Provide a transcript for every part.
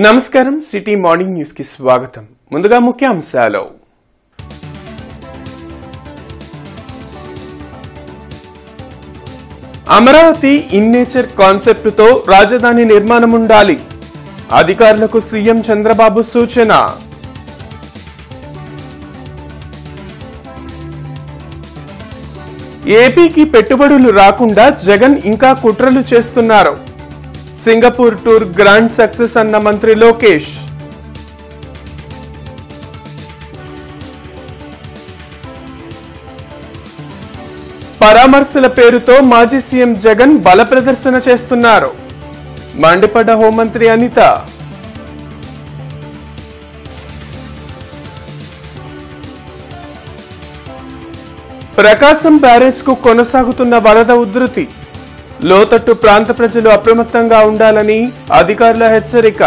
నమస్కారం city morning news కి స్వాగతం. ముందుగా ముఖ్యాంశాలు. అమరావతి ఇన్ నేచర్ కాన్సెప్ట్ తో రాజధాని నిర్మాణం ఉండాలి. అధికారులకు సీఎం చంద్రబాబు సూచన. ఏపీకి పెట్టుబడులు రాకుండా జగన్ ఇంకా కుట్రలు చేస్తున్నారు. సింగపూర్ టూర్ గ్రాండ్ సక్సెస్ అన్న మంత్రి లోకేష్. పరామర్శల పేరుతో మాజీ సీఎం జగన్ బల ప్రదర్శన చేస్తున్నారు. మండిపడ్డ హోంమంత్రి అనిత. ప్రకాశం బ్యారేజ్ కు కొనసాగుతున్న వరద ఉధృతి. లోతట్టు ప్రాంత ప్రజలు అప్రమత్తంగా ఉండాలని అధికారుల హెచ్చరిక.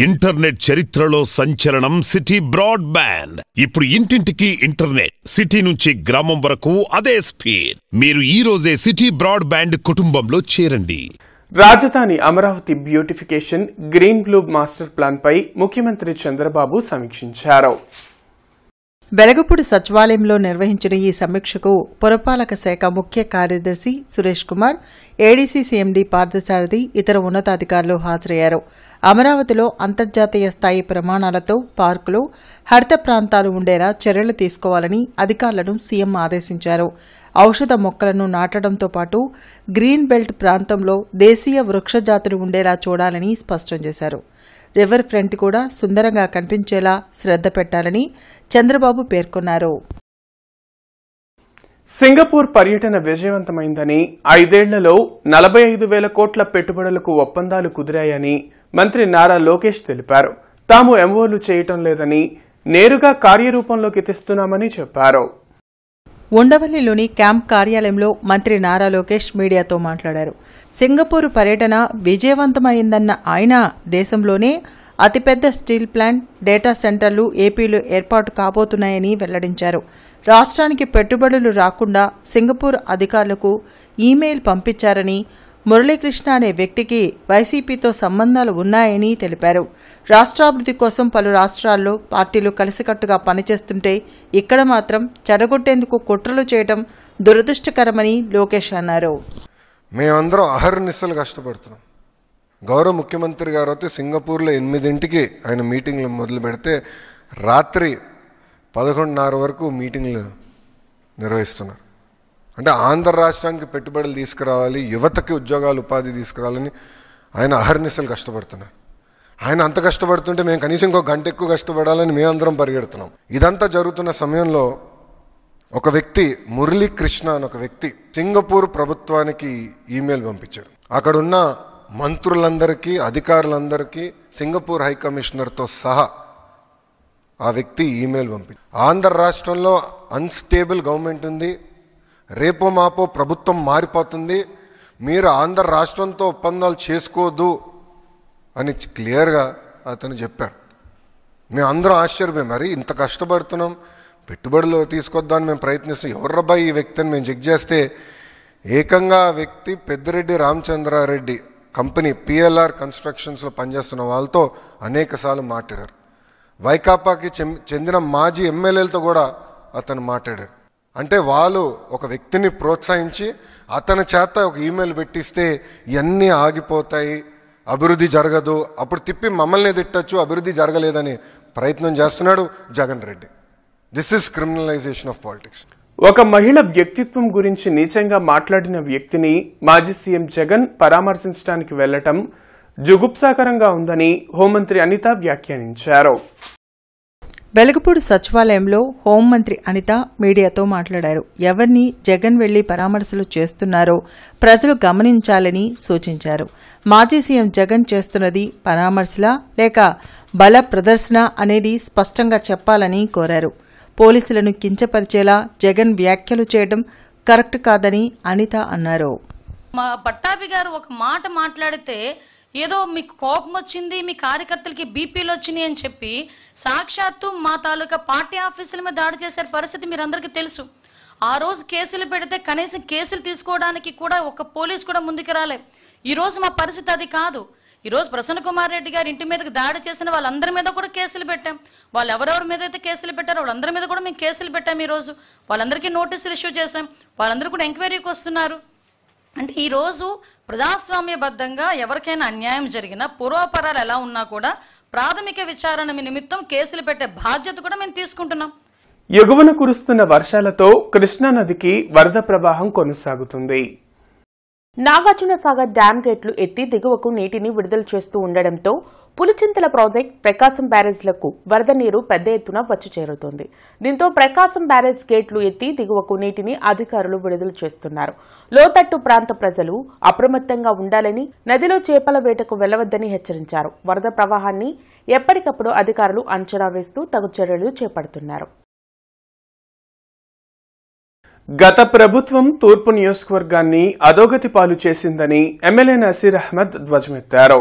ఇంటర్నెట్ చరిత్రలో సంచలనం సిటీ బ్రాడ్బ్యాండ్. ఇప్పుడు ఇంటింటికి ఇంటర్నెట్, సిటీ నుంచి గ్రామం వరకు అదే స్పీడ్. మీరు ఈ రోజే సిటీ బ్రాడ్బ్యాండ్ కుటుంబంలో చేరండి. రాజధాని Amaravati beautification green globe master plan పై ముఖ్యమంత్రి చంద్రబాబు సమీక్షించారు. వెలగపూడి సచివాలయంలో నిర్వహించిన ఈ సమీక్షకు పురపాలక శాఖ ముఖ్య కార్యదర్శి సురేష్ కుమార్, ఏడీసీ సీఎండీ పార్థసారథి, ఇతర ఉన్నతాధికారులు హాజరయ్యారు. అమరావతిలో అంతర్జాతీయ స్థాయి ప్రమాణాలతో పార్కులు, హరిత ప్రాంతాలు ఉండేలా చర్యలు తీసుకోవాలని అధికారులను సీఎం ఆదేశించారు. ఔషధ మొక్కలను నాటడంతో పాటు గ్రీన్ బెల్ట్ ప్రాంతంలో దేశీయ వృక్ష జాతులు ఉండేలా చూడాలని స్పష్టం చేశారు. రివర్ ఫ్రంట్ కూడా సుందరంగా కనిపించేలా శ్రద్ధ పెట్టాలని చంద్రబాబు పేర్కొన్నారు. సింగపూర్ పర్యటన విజయవంతమైందని, 5 ఏళ్లలో 45,000 కోట్ల పెట్టుబడులకు ఒప్పందాలు కుదిరాయని మంత్రి నారా లోకేష్ తెలిపారు. తాము ఎంఓలు చేయటం లేదని, నేరుగా కార్యరూపంలోకి తెస్తున్నామని చెప్పారు. ఉండవల్లిలోని క్యాంప్ కార్యాలయంలో మంత్రి నారా లోకేష్ మీడియాతో మాట్లాడారు. సింగపూర్ పర్యటన విజయవంతమైందన్న ఆయన దేశంలోనే అతిపెద్ద స్టీల్ ప్లాంట్, డేటా సెంటర్లు ఏపీలో ఏర్పాటు కాబోతున్నాయని వెల్లడించారు. రాష్ట్రానికి పెట్టుబడులు రాకుండా సింగపూర్ అధికారులకు ఈమెయిల్ పంపించారని, మురళీకృష్ణ అనే వ్యక్తికి వైసీపీతో సంబంధాలు ఉన్నాయని తెలిపారు. రాష్ట్రాభివృద్ధి కోసం పలు రాష్ట్రాల్లో పార్టీలు కలిసికట్టుగా పనిచేస్తుంటే ఇక్కడ మాత్రం చెడగొట్టేందుకు కుట్రలు చేయడం దురదృష్టకరమని లోకేష్ అన్నారు. మేమందరం అహర్నిశలు కష్టపడుతున్నాం. గౌరవ ముఖ్యమంత్రి గారు అయితే సింగపూర్లో 8 ఆయన మీటింగ్లు మొదలు పెడితే రాత్రి 11:30 వరకు మీటింగ్లు నిర్వహిస్తున్నారు. అంటే ఆంధ్ర రాష్ట్రానికి పెట్టుబడులు తీసుకురావాలి, యువతకి ఉద్యోగాలు, ఉపాధి తీసుకురావాలని ఆయన అహర్నిశలు కష్టపడుతున్నారు. ఆయన అంత కష్టపడుతుంటే మేము కనీసం ఇంకో గంట ఎక్కువ కష్టపడాలని మేమందరం పరిగెడుతున్నాం. ఇదంతా జరుగుతున్న సమయంలో ఒక వ్యక్తి, మురళీకృష్ణ అని ఒక వ్యక్తి, సింగపూర్ ప్రభుత్వానికి ఈమెయిల్ పంపించాడు. అక్కడున్న మంత్రులందరికీ, అధికారులందరికీ, సింగపూర్ హై కమిషనర్తో సహా ఆ వ్యక్తి ఈమెయిల్ పంపించాడు. ఆంధ్ర రాష్ట్రంలో అన్స్టేబుల్ గవర్నమెంట్ ఉంది, రేపో మాపో ప్రభుత్వం మారిపోతుంది, మీరు ఆంధ్ర రాష్ట్రంతో ఒప్పందాలు చేసుకోదు అని క్లియర్గా అతను చెప్పారు. మేము అందరం ఆశ్చర్యపోయాం. మరి ఇంత కష్టపడుతున్నాం, పెట్టుబడులు తీసుకొద్దామని మేము ప్రయత్నిస్తాం, ఎవర్రబ్బాయి ఈ వ్యక్తి అని మేము చెక్ చేస్తే ఏకంగా ఆ వ్యక్తి పెద్దిరెడ్డి రామచంద్రారెడ్డి కంపెనీ పిఎల్ఆర్ కన్స్ట్రక్షన్స్లో పనిచేస్తున్న వాళ్ళతో అనేకసార్లు మాట్లాడారు. వైకాపాకి చెందిన మాజీ ఎమ్మెల్యేలతో కూడా అతను మాట్లాడారు. అంటే వాళ్ళు ఒక వ్యక్తిని ప్రోత్సహించి అతని చేత ఒక ఈమెయిల్ పెట్టిస్తే ఇవన్నీ ఆగిపోతాయి, అభివృద్ధి జరగదు, అప్పుడు తిప్పి మమ్మల్ని తిట్టచ్చు, అభివృద్ధి జరగలేదని ప్రయత్నం చేస్తున్నాడు Jagan Reddy. This is criminalization of politics. ఒక మహిళ వ్యక్తిత్వం గురించి నీచంగా మాట్లాడిన వ్యక్తిని మాజీ సీఎం జగన్ పరామర్శించడానికి వెళ్లటం జుగుప్సాకరంగా ఉందని హోంమంత్రి అనిత వ్యాఖ్యానించారు. వెలగపూడి సచివాలయంలో హోంమంత్రి అనిత మీడియాతో మాట్లాడారు. ఎవరిని జగన్ వెళ్లి పరామర్శలు చేస్తున్నారో ప్రజలు గమనించాలని సూచించారు. మాజీ సీఎం జగన్ చేస్తున్నది పరామర్శలా లేక బల ప్రదర్శన అనేది స్పష్టంగా చెప్పాలని కోరారు. పోలీసులను కించపరిచేలా జగన్ వ్యాఖ్యలు చేయడం కరెక్ట్ కాదని అనిత అన్నారు. మా పట్టాభి గారు ఒక మాట మాట్లాడితే ఏదో మీకు కోపం వచ్చింది, మీ కార్యకర్తలకి బీపీలు వచ్చినాయి అని చెప్పి సాక్షాత్తు మా తాలూకా పార్టీ ఆఫీసుల మీద దాడి చేసే పరిస్థితి మీరందరికీ తెలుసు. ఆ రోజు కేసులు పెడితే కనీసం కేసులు తీసుకోవడానికి కూడా ఒక పోలీస్ కూడా ముందుకు రాలే. ఈరోజు మా పరిస్థితి అది కాదు. ఈరోజు ప్రసన్న కుమార్ రెడ్డి గారి ఇంటి మీదకి దాడి చేసిన వాళ్ళందరి మీద కూడా కేసులు పెట్టాం. వాళ్ళు ఎవరెవరి మీద అయితే కేసులు పెట్టారో వాళ్ళందరి మీద కూడా మేము కేసులు పెట్టాం. ఈరోజు వాళ్ళందరికీ నోటీసులు ఇష్యూ చేశాం. వాళ్ళందరూ కూడా ఎంక్వైరీకి వస్తున్నారు. అంటే ఈరోజు ప్రజాస్వామ్యబద్ధంగా ఎవరికైనా అన్యాయం జరిగినా పూర్వాపరాలు ఎలా ఉన్నా కూడా ప్రాథమిక విచారణ నిమిత్తం కేసులు పెట్టే బాధ్యత కూడా మేము తీసుకుంటున్నాం. ఎగువన కురుస్తున్న వర్షాలతో కృష్ణానదికి వరద ప్రవాహం కొనసాగుతుంది. నాగార్జున సాగర్ డ్యాం గేట్లు ఎత్తి దిగువకు నీటిని విడుదల చేస్తూ ఉండడంతో పులిచింతల ప్రాజెక్ట్, ప్రకాశం బ్యారేజ్లకు వరద నీరు పెద్ద ఎత్తున వచ్చి చేరుతోంది. దీంతో ప్రకాశం బ్యారేజ్ గేట్లు ఎత్తి దిగువకు నీటిని అధికారులు విడుదల చేస్తున్నారు. లోతట్టు ప్రాంత ప్రజలు అప్రమత్తంగా ఉండాలని, నదిలో చేపల వేటకు వెళ్లవద్దని హెచ్చరించారు. వరద ప్రవాహాన్ని ఎప్పటికప్పుడు అధికారులు అంచనా వేస్తూ తగు చర్యలు చేపడుతున్నారు. గత ప్రభుత్వం తూర్పు నియోజకవర్గాన్ని అధోగతి పాలు చేసిందని ఎమ్మెల్యే నసీర్ అహ్మద్ ధ్వజమెత్తారు.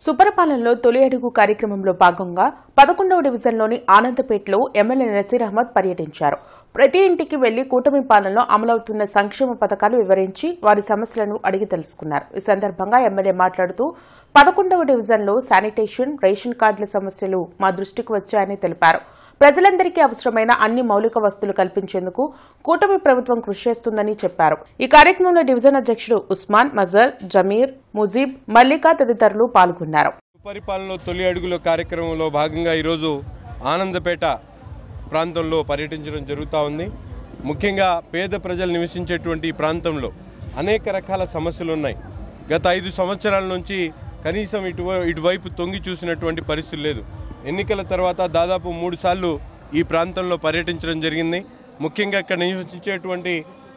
సుపరిపాలనలో తొలి అడుగు కార్యక్రమంలో భాగంగా 11వ డివిజన్లోని ఆనందపేటలో ఎమ్మెల్యే నసీర్ అహ్మద్ పర్యటించారు. ప్రతి ఇంటికి వెళ్లి కూటమి పాలనలో అమలవుతున్న సంక్షేమ పథకాలు వివరించి వారి సమస్యలను అడిగి తెలుసుకున్నారు. ఈ సందర్భంగా ఎమ్మెల్యే మాట్లాడుతూ 11వ డివిజన్లో శానిటేషన్, రేషన్ కార్డుల సమస్యలు మా దృష్టికి వచ్చాయని తెలిపారు. ప్రజలందరికీ అవసరమైన అన్ని మౌలిక వస్తువులు కల్పించేందుకు కూటమి ప్రభుత్వం కృషి చేస్తుందని చెప్పారు. ఈ కార్యక్రమంలో డివిజన్ అధ్యక్షుడు ఉస్మాన్, మజర్, జమీర్, ముజీబ్, మల్లికా తదితరులు పాల్గొన్నారు. సుపరిపాలనలో తొలి అడుగుల కార్యక్రమంలో భాగంగా ఈరోజు ఆనందపేట ప్రాంతంలో పర్యటించడం జరుగుతూ ఉంది. ముఖ్యంగా పేద ప్రజలు నివసించేటువంటి ఈ ప్రాంతంలో అనేక రకాల సమస్యలు ఉన్నాయి. గత 5 సంవత్సరాల నుంచి కనీసం ఇటువైపు తొంగి చూసినటువంటి పరిస్థితి లేదు. ఎన్నికల తర్వాత దాదాపు 3 సార్లు ఈ ప్రాంతంలో పర్యటించడం జరిగింది. ముఖ్యంగా ఇక్కడ నివసించేటువంటి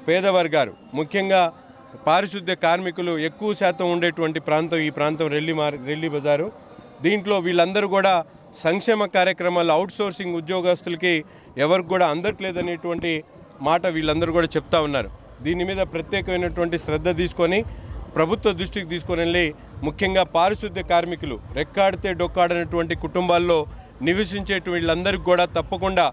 పేద వర్గాలు, ముఖ్యంగా పారిశుద్ధ్య కార్మికులు ఎక్కువ శాతం ఉండేటువంటి ప్రాంతం ఈ ప్రాంతం రెల్లి బజారు. దీంట్లో వీళ్ళందరూ కూడా సంక్షేమ కార్యక్రమాలు అవుట్సోర్సింగ్ ఉద్యోగస్తులకి ఎవరికి కూడా అందట్లేదనేటువంటి మాట వీళ్ళందరూ కూడా చెప్తా ఉన్నారు. దీని మీద ప్రత్యేకమైనటువంటి శ్రద్ధ తీసుకొని ప్రభుత్వ దృష్టికి తీసుకొని వెళ్ళి ముఖ్యంగా పారిశుద్ధ్య కార్మికులు, రెక్కాడితే డొక్కాడనటువంటి కుటుంబాల్లో నివసించేటువంటి వీళ్ళందరికీ కూడా తప్పకుండా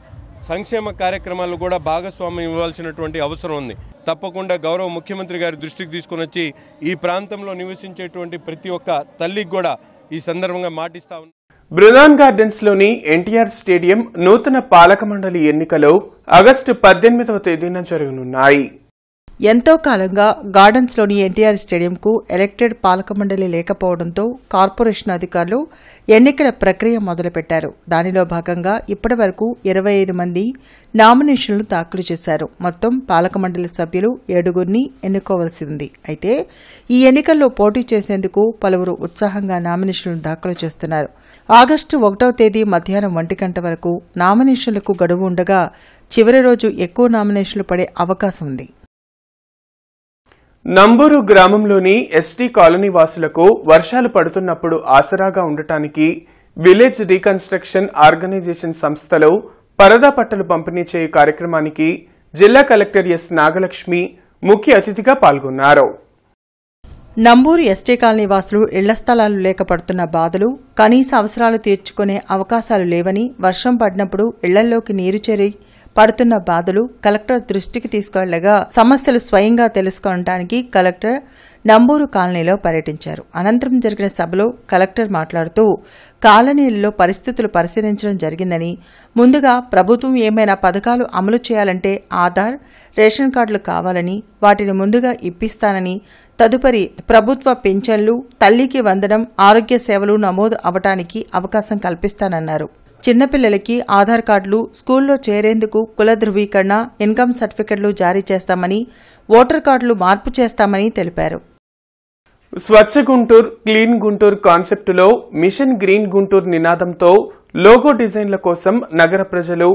సంక్షేమ కార్యక్రమాలు కూడా భాగస్వామ్యం ఇవ్వాల్సినటువంటి అవసరం ఉంది. తప్పకుండా గౌరవ ముఖ్యమంత్రి గారి దృష్టికి తీసుకొని వచ్చి ఈ ప్రాంతంలో నివసించేటువంటి ప్రతి ఒక్క తల్లికి కూడా ఈ సందర్భంగా మాటిస్తా ఉంది. బృందాన్ గార్డెన్స్ లోని ఎన్టీఆర్ స్టేడియం నూతన పాలక మండలి ఎన్నికలు ఆగస్టు 18వ తేదీన జరగనున్నాయి. ఎంతో కాలంగా గార్డెన్స్లోని ఎన్టీఆర్ స్టేడియంకు ఎలక్టెడ్ పాలక మండలి లేకపోవడంతో కార్పొరేషన్ అధికారులు ఎన్నికల ప్రక్రియ మొదలుపెట్టారు. దానిలో భాగంగా ఇప్పటి వరకు 25 మంది నామినేషన్లు దాఖలు చేశారు. మొత్తం పాలక మండలి సభ్యులు 7గురిని ఎన్నుకోవాల్సి ఉంది. అయితే ఈ ఎన్నికల్లో పోటీ చేసేందుకు పలువురు ఉత్సాహంగా నామినేషన్లు దాఖలు చేస్తున్నారు. ఆగస్టు 1వ తేదీ మధ్యాహ్నం 1 గంట వరకు నామినేషన్లకు గడువు ఉండగా చివరి రోజు ఎక్కువ నామినేషన్లు పడే అవకాశం ఉంది. నంబూరు గ్రామంలోని ఎస్టీ కాలనీ వాసులకు వర్షాలు పడుతున్నప్పుడు ఆసరాగా ఉండటానికి విలేజ్ రీకన్స్ట్రక్షన్ ఆర్గనైజేషన్ సంస్థలో పరదా పట్టలు పంపిణీ చేయు కార్యక్రమానికి జిల్లా కలెక్టర్ ఎస్ నాగలక్ష్మి ముఖ్య అతిథిగా పాల్గొన్నారు. నంబూరు ఎస్టీ కాలనీ వాసులు ఇళ్ల స్థలాలు లేక పడుతున్న బాధలు, కనీస అవసరాలు తీర్చుకునే అవకాశాలు లేవని, వర్షం పడినప్పుడు ఇళ్లలోకి నీరు చేరి పడుతున్న బాధలు కలెక్టర్ దృష్టికి తీసుకెళ్లగా సమస్యలు స్వయంగా తెలుసుకోవడానికి కలెక్టర్ నంబూరు కాలనీలో పర్యటించారు. అనంతరం జరిగిన సభలో కలెక్టర్ మాట్లాడుతూ కాలనీల్లో పరిస్థితులు పరిశీలించడం జరిగిందని, ముందుగా ప్రభుత్వం ఏమైనా పథకాలు అమలు చేయాలంటే ఆధార్, రేషన్ కార్డులు కావాలని, వాటిని ముందుగా ఇప్పిస్తానని, తదుపరి ప్రభుత్వ పింఛన్లు, తల్లికి వందనం, ఆరోగ్య సేవలు నమోదు అవటానికి అవకాశం కల్పిస్తానన్నారు. చిన్నపిల్లలకి ఆధార్ కార్డులు, స్కూల్లో చేరేందుకు కుల ధృవీకరణ, ఇన్కమ్ సర్టిఫికెట్లు జారీ చేస్తామని, ఓటర్ కార్డులు మార్పు చేస్తామని తెలిపారు. స్వచ్ఛ గుంటూరు, క్లీన్ గుంటూరు కాన్సెప్టులో మిషన్ గ్రీన్ గుంటూరు నినాదంతో లోగో డిజైన్ల కోసం నగర ప్రజలు,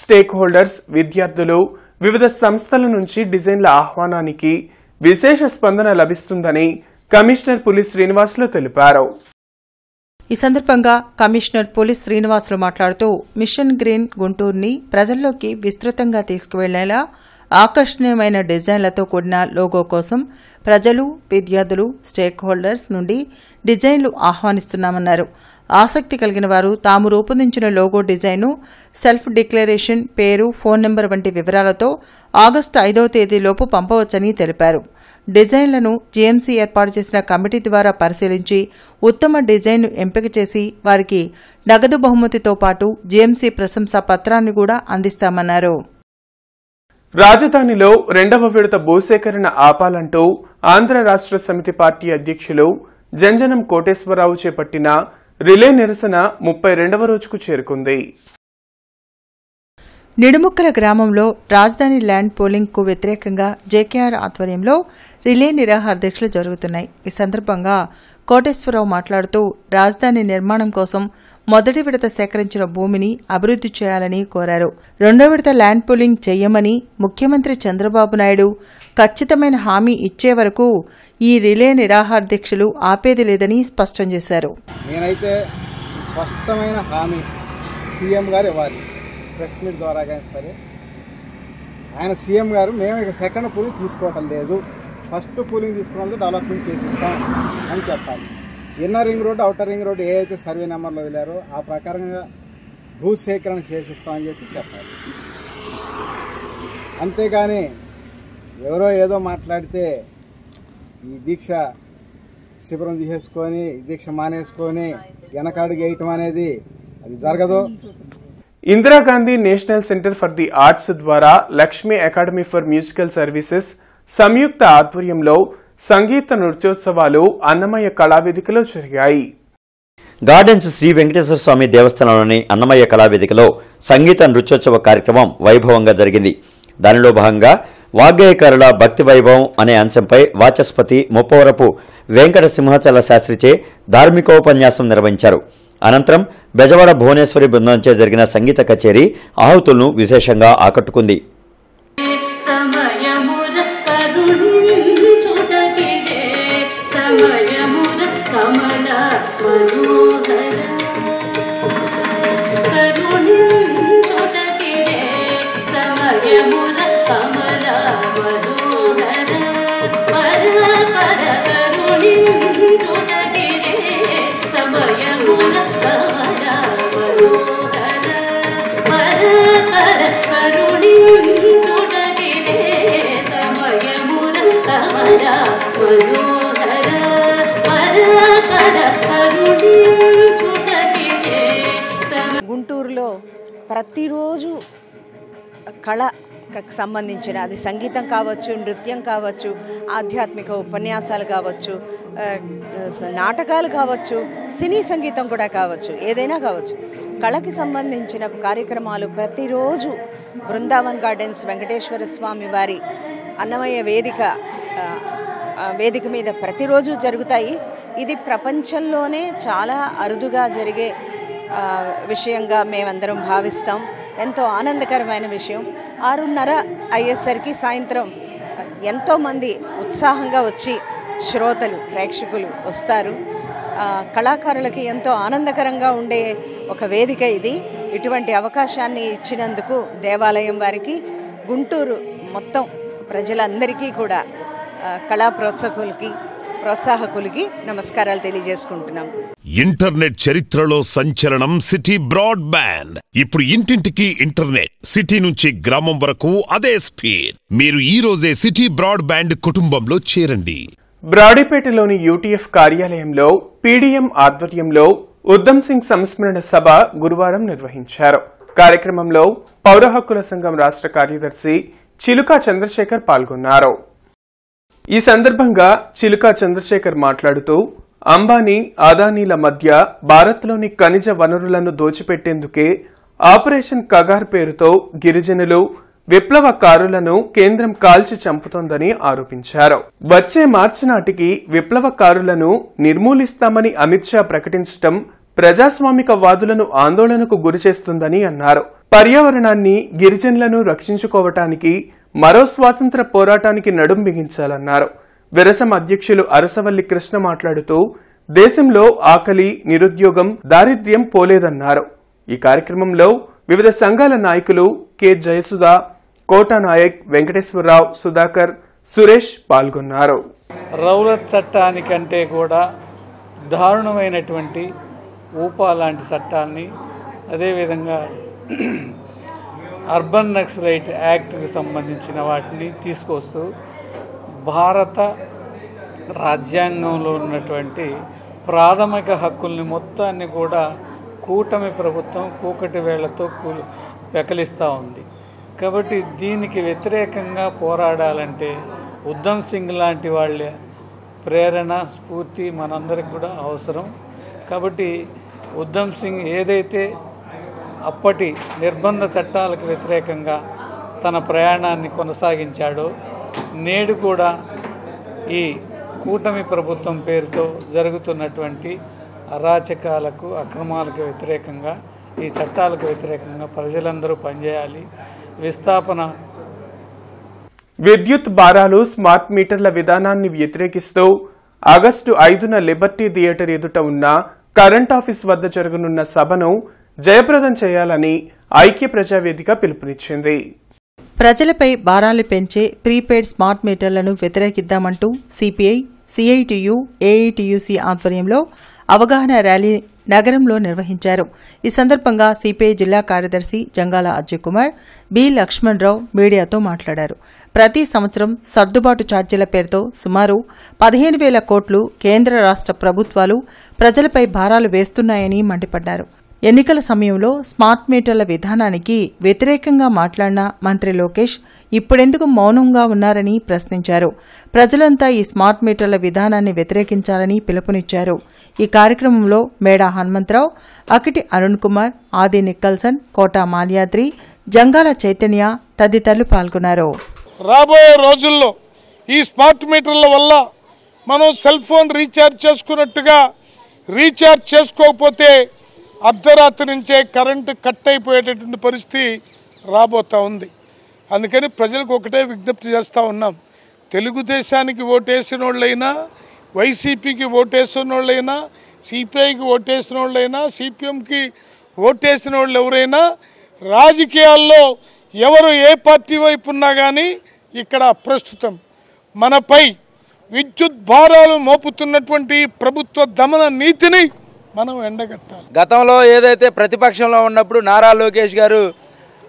స్టేక్ హోల్డర్స్, విద్యార్థులు, వివిధ సంస్థల నుంచి డిజైన్ల ఆహ్వానానికి విశేష స్పందన లభిస్తుందని కమిషనర్ పులి శ్రీనివాసులు తెలిపారు. ఈ సందర్భంగా కమిషనర్ పులి శ్రీనివాసులు మాట్లాడుతూ మిషన్ గ్రీన్ గుంటూరుని ప్రజల్లోకి విస్తృతంగా తీసుకువెళ్లేలా ఆకర్షణీయమైన డిజైన్లతో కూడిన లోగో కోసం ప్రజలు, విద్యార్థులు, స్టేక్ హోల్డర్స్ నుండి డిజైన్లు ఆహ్వానిస్తున్నామన్నారు. ఆసక్తి కలిగిన వారు తాము రూపొందించిన లోగో డిజైన్ను, సెల్ఫ్ డిక్లరేషన్, పేరు, ఫోన్ నెంబర్ వంటి వివరాలతో ఆగస్టు 5వ తేదీలోపు పంపవచ్చని తెలిపారు. డిజైన్లను జీఎంసీ ఏర్పాటు చేసిన కమిటీ ద్వారా పరిశీలించి ఉత్తమ డిజైన్ను ఎంపిక చేసి వారికి నగదు బహుమతితో పాటు జీఎంసీ ప్రశంసా పత్రాన్ని కూడా అందిస్తామన్నారు. రాజధానిలో 2వ విడత భూసేకరణ ఆపాలంటూ ఆంధ్ర రాష్ట్ర సమితి పార్టీ అధ్యక్షులు జంజనం కోటేశ్వరరావు చేపట్టిన రిలే నిరసన 32వ రోజుకు చేరుకుంది. నిడుముక్కల గ్రామంలో రాజధాని ల్యాండ్ పోలింగ్ కు వ్యతిరేకంగా జేకేఆర్ ఆధ్వర్యంలో రిలే నిరాహార దీక్షలు జరుగుతున్నాయి. ఈ సందర్భంగా కోటేశ్వరరావు మాట్లాడుతూ రాజధాని నిర్మాణం కోసం మొదటి విడత సేకరించిన భూమిని అభివృద్ధి చేయాలని కోరారు. 2వ విడత ల్యాండ్ పోలింగ్ చేయమని ముఖ్యమంత్రి చంద్రబాబు నాయుడు ఖచ్చితమైన హామీ ఇచ్చే వరకు ఈ రిలే నిరాహార దీక్షలు ఆపేది లేదని స్పష్టం చేశారు. నేనైతే స్పష్టమైన హామీ సీఎం గారు ఇవ్వాలి, ప్రెస్ మీట్ ద్వారా కానీ సరే. ఆయన సీఎం గారు మేము ఇక సెకండ్ పూలింగ్ తీసుకోవటం లేదు, ఫస్ట్ పూలింగ్ తీసుకున్నది డెవలప్మెంట్ చేసిస్తాం అని చెప్పాలి. Inner ring road, outer ring road ఏ అయితే సర్వే నెంబర్లు వదిలారో ఆ ప్రకారంగా భూసేకరణ చేసిస్తామని చెప్పాలి. అంతేగాని ఎవరో ఏదో మాట్లాడితే ఈ దీక్ష శిబిరం తీసేసుకొని దీక్ష మానేసుకొని వెనకాడికి వేయటం అనేది అది జరగదు. Indira Gandhi national centre for the arts ద్వారా Lakshmi academy for musical services సంయుక్త ఆధ్వర్యంలో సంగీత నృత్యోత్సవాలు అన్నమయ్య కళావేదికలో జరిగాయి. గార్డెన్స్ శ్రీ వెంకటేశ్వర స్వామి దేవస్థానంలోని అన్నమయ్య కళావేదికలో సంగీత నృత్యోత్సవ కార్యక్రమం వైభవంగా జరిగింది. దానిలో భాగంగా వాగ్గేయకారుల భక్తి వైభవం అనే అంశంపై వాచస్పతి ముప్పవరపు వెంకట సింహాచల శాస్త్రిచే ధార్మికోపన్యాసం నిర్వహించారు. అనంతరం బెజవాడ భువనేశ్వరి బృందంచే జరిగిన సంగీత కచేరీ ఆహుతులను విశేషంగా ఆకట్టుకుంది. గుంటూరులో ప్రతిరోజు కళకు సంబంధించిన అది సంగీతం కావచ్చు, నృత్యం కావచ్చు, ఆధ్యాత్మిక ఉపన్యాసాలు కావచ్చు, నాటకాలు కావచ్చు, సినీ సంగీతం కూడా కావచ్చు, ఏదైనా కావచ్చు, కళకి సంబంధించిన కార్యక్రమాలు ప్రతిరోజు బృందావన్ గార్డెన్స్ వెంకటేశ్వర స్వామి వారి అన్నమయ్య వేదిక మీద ప్రతిరోజు జరుగుతాయి. ఇది ప్రపంచంలోనే చాలా అరుదుగా జరిగే విషయంగా మేమందరం భావిస్తాం. ఎంతో ఆనందకరమైన విషయం. 6:30 అయ్యేసరికి సాయంత్రం ఎంతోమంది ఉత్సాహంగా వచ్చి శ్రోతలు, ప్రేక్షకులు వస్తారు. కళాకారులకి ఎంతో ఆనందకరంగా ఉండే ఒక వేదిక ఇది. ఇటువంటి అవకాశాన్ని ఇచ్చినందుకు దేవాలయం వారికి, గుంటూరు మొత్తం ప్రజలందరికీ కూడా కళా ప్రోత్సాహకులకి నమస్కారాలు తెలియజేసుకుంటున్నాం. ఇంటర్నెట్ చరిత్రలో సంచలనం సిటీ బ్రాడ్బ్యాండ్. ఇప్పుడు ఇంటింటికి ఇంటర్నెట్, సిటీ నుంచి గ్రామం వరకు అదే స్పీడ్. మీరు ఈ రోజే సిటీ బ్రాడ్బ్యాండ్ కుటుంబంలో చేరండి. బ్రాడీపేటలోని యూటీఎఫ్ కార్యాలయంలో పీడీఎం ఆధ్వర్యంలో ఉద్దమ్ సింగ్ సంస్మరణ సభ గురువారం నిర్వహించారు. కార్యక్రమంలో పౌర హక్కుల సంఘం రాష్ట్ర కార్యదర్శి చిలుకా చంద్రశేఖర్ పాల్గొన్నారు. ఈ సందర్భంగా చిలుకా చంద్రశేఖర్ మాట్లాడుతూ అంబానీ, అదానీల మధ్య భారత్లోని ఖనిజ వనరులను దోచిపెట్టేందుకే ఆపరేషన్ కగార్ పేరుతో గిరిజనులు, విప్లవకారులను కేంద్రం కాల్చి చంపుతోందని ఆరోపించారు. వచ్చే మార్చి నాటికి విప్లవకారులను నిర్మూలిస్తామని అమిత్ షా ప్రకటించడం ప్రజాస్వామిక వాదులను ఆందోళనకు గురిచేస్తుందని అన్నారు. పర్యావరణాన్ని, గిరిజనులను రక్షించుకోవటానికి మరో స్వాతంత్ర పోరాటానికి నడుం బిగించాలన్నారు. విరసం అధ్యక్షులు అరసవల్లి కృష్ణ మాట్లాడుతూ దేశంలో ఆకలి, నిరుద్యోగం, దారిద్ర్యం పోలేదన్నారు. ఈ కార్యక్రమంలో వివిధ సంఘాల నాయకులు కె జయసుధ, కోటా నాయక్, వెంకటేశ్వరరావు, సుధాకర్, సురేష్ పాల్గొన్నారు. రౌలత్ చట్టానికంటే కూడా దారుణమైనటువంటి ఊపా లాంటి చట్టాన్ని, అదేవిధంగా అర్బన్ నక్సలైట్ యాక్ట్కి సంబంధించిన వాటిని తీసుకొస్తూ భారత రాజ్యాంగంలో ఉన్నటువంటి ప్రాథమిక హక్కుల్ని మొత్తాన్ని కూడా కూటమి ప్రభుత్వం కూకటి వేళ్లతో పెకలిస్తూ ఉంది. కాబట్టి దీనికి వ్యతిరేకంగా పోరాడాలంటే ఉద్ధమ్ సింగ్ లాంటి వాళ్ళ ప్రేరణ, స్ఫూర్తి మనందరికి కూడా అవసరం. కాబట్టి ఉద్ధమ్ సింగ్ ఏదైతే అప్పటి నిర్బంధ చట్టాలకు వ్యతిరేకంగా తన ప్రయాణాన్ని కొనసాగించాడో, నేడు కూడా ఈ కూటమి ప్రభుత్వం పేరుతో జరుగుతున్నటువంటి అరాచకాలకు, అక్రమాలకు వ్యతిరేకంగా, ఈ చట్టాలకు వ్యతిరేకంగా ప్రజలందరూ పనిచేయాలి. విస్థాపన విద్యుత్ భారాలు, స్మార్ట్ మీటర్ల విధానాన్ని వ్యతిరేకిస్తూ ఆగస్టు 5న లిబర్టీ థియేటర్ ఎదుట ఉన్న కరెంట్ ఆఫీస్ వద్ద జరగనున్న సభను జయప్రదం చేయాలని ఐక్య ప్రజావేదిక పిలుపునిచ్చింది. ప్రజలపై భారాలు పెంచే ప్రీపెయిడ్ స్మార్ట్ మీటర్లను వ్యతిరేకిద్దామంటూ సిపిఐ, సిఐటియు, ఏఐటియుసి ఆధ్వర్యంలో అవగాహన ర్యాలీ నగరంలో నిర్వహించారు. ఈ సందర్భంగా సిపిఐ జిల్లా కార్యదర్శి జంగాల అజయ్ కుమార్, బి లక్ష్మణరావు మీడియాతో మాట్లాడారు. ప్రతి సంవత్సరం సర్దుబాటు ఛార్జీల పేరుతో సుమారు 15,000 కోట్లు కేంద్ర రాష్ట్ర ప్రభుత్వాలు ప్రజలపై భారాలు వేస్తున్నాయని మండిపడ్డారు. ఎన్నికల సమయంలో స్మార్ట్ మీటర్ల విధానానికి వ్యతిరేకంగా మాట్లాడిన మంత్రి లోకేష్ ఇప్పుడెందుకు మౌనంగా ఉన్నారని ప్రశ్నించారు. ప్రజలంతా ఈ స్మార్ట్ మీటర్ల విధానాన్ని వ్యతిరేకించాలని పిలుపునిచ్చారు. ఈ కార్యక్రమంలో మేడా హనుమంతరావు, అకిటి అరుణ్ కుమార్, ఆది నిక్కల్సన్, కోటా మాల్యాద్రి, జంగాల చైతన్య తదితరులు పాల్గొన్నారు. రాబోయే రోజుల్లో ఈ స్మార్ట్ మీటర్ల వల్ల మనం సెల్ ఫోన్ రీఛార్జ్ చేసుకున్నట్టుగా రీఛార్జ్ చేసుకోకపోతే అర్ధరాత్రి నుంచే కరెంటు కట్ అయిపోయేటటువంటి పరిస్థితి రాబోతూ ఉంది. అందుకని ప్రజలకు ఒకటే విజ్ఞప్తి చేస్తూ ఉన్నాం. తెలుగుదేశానికి ఓటేసిన వాళ్ళైనా, వైసీపీకి ఓటేసిన వాళ్ళైనా, సిపిఐకి ఓటేసిన వాళ్ళైనా, సిపిఎంకి ఓటేసిన వాళ్ళు ఎవరైనా రాజకీయాల్లో ఎవరు ఏ పార్టీ వైపు ఉన్నా కానీ ఇక్కడ ప్రస్తుతం మనపై విద్యుత్ భారాలు మోపుతున్నటువంటి ప్రభుత్వ దమన నీతిని మనం ఎండగట్టాలి. గతంలో ఏదైతే ప్రతిపక్షంలో ఉన్నప్పుడు నారా లోకేష్ గారు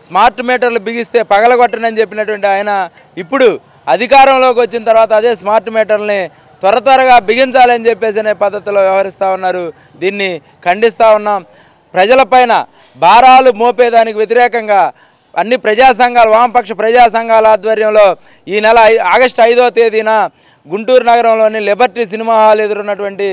స్మార్ట్ మీటర్లు బిగిస్తే పగలగొట్టనని చెప్పినటువంటి ఆయన ఇప్పుడు అధికారంలోకి వచ్చిన తర్వాత అదే స్మార్ట్ మీటర్లని త్వరగా బిగించాలని చెప్పేసి అనే పద్ధతిలో వ్యవహరిస్తూ ఉన్నారు. దీన్ని ఖండిస్తూ ఉన్నాం. ప్రజలపైన భారాలు మోపేదానికి వ్యతిరేకంగా అన్ని ప్రజా సంఘాలు, వామపక్ష ప్రజా సంఘాల ఆధ్వర్యంలో ఈ నెల ఆగస్టు 5వ తేదీన గుంటూరు నగరంలోని లిబర్టీ సినిమా హాల్ ఎదురున్నటువంటి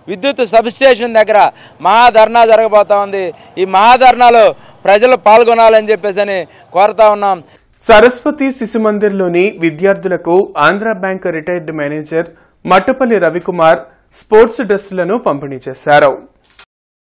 విద్యుత్ సబ్స్టేషన్ దగ్గర మహాధర్నా జరగబోతా ఉంది. ఈ మహాధర్నాలో ప్రజలు పాల్గొనాలని చెప్పేసి కోరుతా ఉన్నాం. సరస్వతి శిశు మందిర్లోని విద్యార్థులకు Andhra bank retired manager Mattapalli Ravikumar sports డ్రెస్సులను పంపిణీ చేశారు.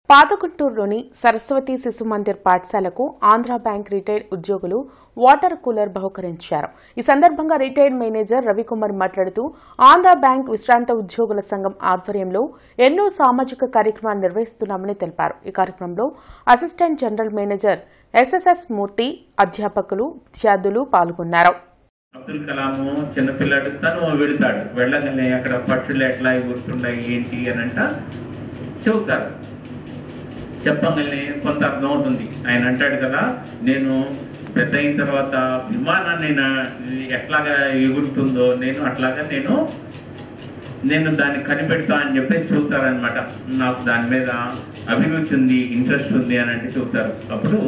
పాతగుంటూరులోని సరస్వతి శిశు మందిర్ పాఠశాలకు ఆంధ్ర బ్యాంక్ రిటైర్డ్ ఉద్యోగులు వాటర్ కూలర్ బహుకరించారు. ఈ సందర్భంగా రిటైర్డ్ మేనేజర్ రవికుమార్ మాట్లాడుతూ ఆంధ్ర బ్యాంక్ విశ్రాంత ఉద్యోగుల సంఘం ఆధ్వర్యంలో ఎన్నో సామాజిక కార్యక్రమాలు నిర్వహిస్తున్నామని తెలిపారు. ఈ కార్యక్రమంలో అసిస్టెంట్ జనరల్ మేనేజర్ ఎస్ఎస్ఎస్ మూర్తి, అధ్యాపకులు, విద్యార్థులు పాల్గొన్నారు. అబ్దుల్ కలాము చిన్నపిల్లాడు, తను వెళతాడు, వెళ్ళగానే అక్కడ పక్షులు ఎట్లా ఎగురుతున్నాయి ఏంటి అని చెబుతారు. చెప్పగానే కొంత అర్థం అవుతుంది. ఆయన అంటాడు కదా, నేను పెద్ద అయిన తర్వాత విమానాన్ని ఎట్లాగా ఎగురుతుందో నేను అట్లాగా నేను దాన్ని కనిపెడతా అని చెప్పేసి చెబుతారనమాట. నాకు దాని మీద అభిరుచి ఉంది, ఇంట్రెస్ట్ ఉంది అని అంటే చెబుతారు. అప్పుడు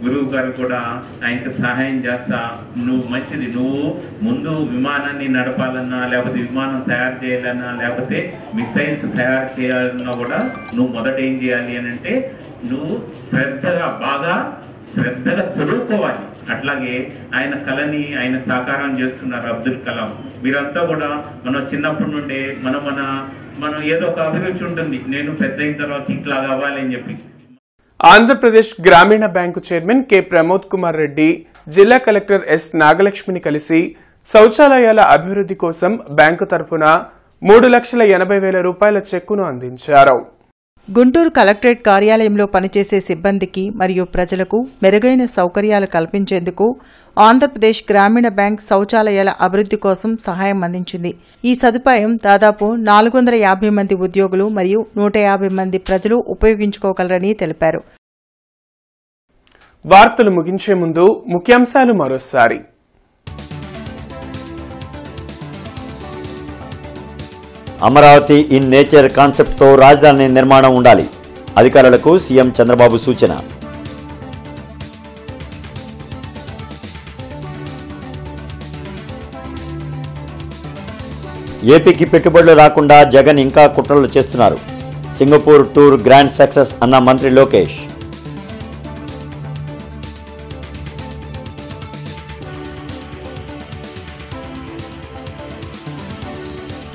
గురువు గారు కూడా ఆయనకు సహాయం చేస్తా, నువ్వు మంచిది, నువ్వు ముందు విమానాన్ని నడపాలన్నా, లేకపోతే విమానం తయారు చేయాలన్నా, లేకపోతే మిసైల్స్ తయారు చేయాలన్నా కూడా నువ్వు మొదట ఏం చేయాలి అని అంటే నువ్వు బాగా శ్రద్ధగా చదువుకోవాలి. అట్లాగే ఆయన కళని ఆయన సాకారం చేస్తున్నారు అబ్దుల్ కలాం. మీరంతా కూడా మనం చిన్నప్పటి నుండే మనం ఏదో ఒక అభిరుచి ఉంటుంది, నేను పెద్ద అయిన తర్వాత ఇట్లా కావాలి అని చెప్పి. ఆంధ్రప్రదేశ్ గ్రామీణ bank chairman K Pramod Kumar Reddy జిల్లా కలెక్టర్ ఎస్ నాగలక్ష్మిని కలిసి శౌచాలయాల అభివృద్ధి కోసం బ్యాంకు తరఫున 3,80,000 రూపాయల చెక్కును అందించారు. గుంటూరు కలెక్టరేట్ కార్యాలయంలో పనిచేసే సిబ్బందికి మరియు ప్రజలకు మెరుగైన సౌకర్యాలు కల్పించేందుకు ఆంధ్రప్రదేశ్ గ్రామీణ బ్యాంక్ శౌచాలయాల అభివృద్ధి కోసం సహాయం అందించింది. ఈ సదుపాయం దాదాపు 450 మంది ఉద్యోగులు మరియు 150 మంది ప్రజలు ఉపయోగించుకోగలరని తెలిపారు. వార్తలు ముగించే ముందు ముఖ్యాంశాలు మరోసారి. అమరావతి ఇన్ నేచర్ కాన్సెప్ట్తో రాజధాని నిర్మాణం ఉండాలి. అధికారులకు సీఎం చంద్రబాబు సూచన. ఏపీకి పెట్టుబడులు రాకుండా జగన్ ఇంకా కుట్రలు చేస్తున్నారు. సింగపూర్ టూర్ గ్రాండ్ సక్సెస్ అన్న మంత్రి లోకేష్.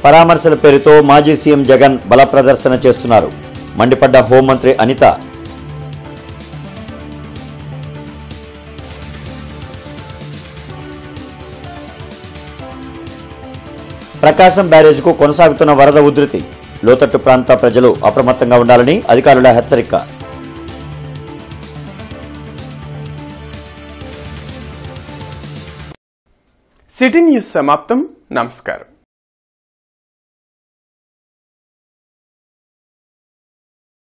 పరామర్శల పేరుతో మాజీ సీఎం జగన్ బల ప్రదర్శన చేస్తున్నారు. మండిపడ్డ హోంమంత్రి అనిత. ప్రకాశం బ్యారేజ్కు కొనసాగుతున్న వరద ఉధృతి. లోతట్టు ప్రాంత ప్రజలు అప్రమత్తంగా ఉండాలని అధికారుల హెచ్చరిక. సిటీ న్యూస్ సమాప్తం. నమస్కారం.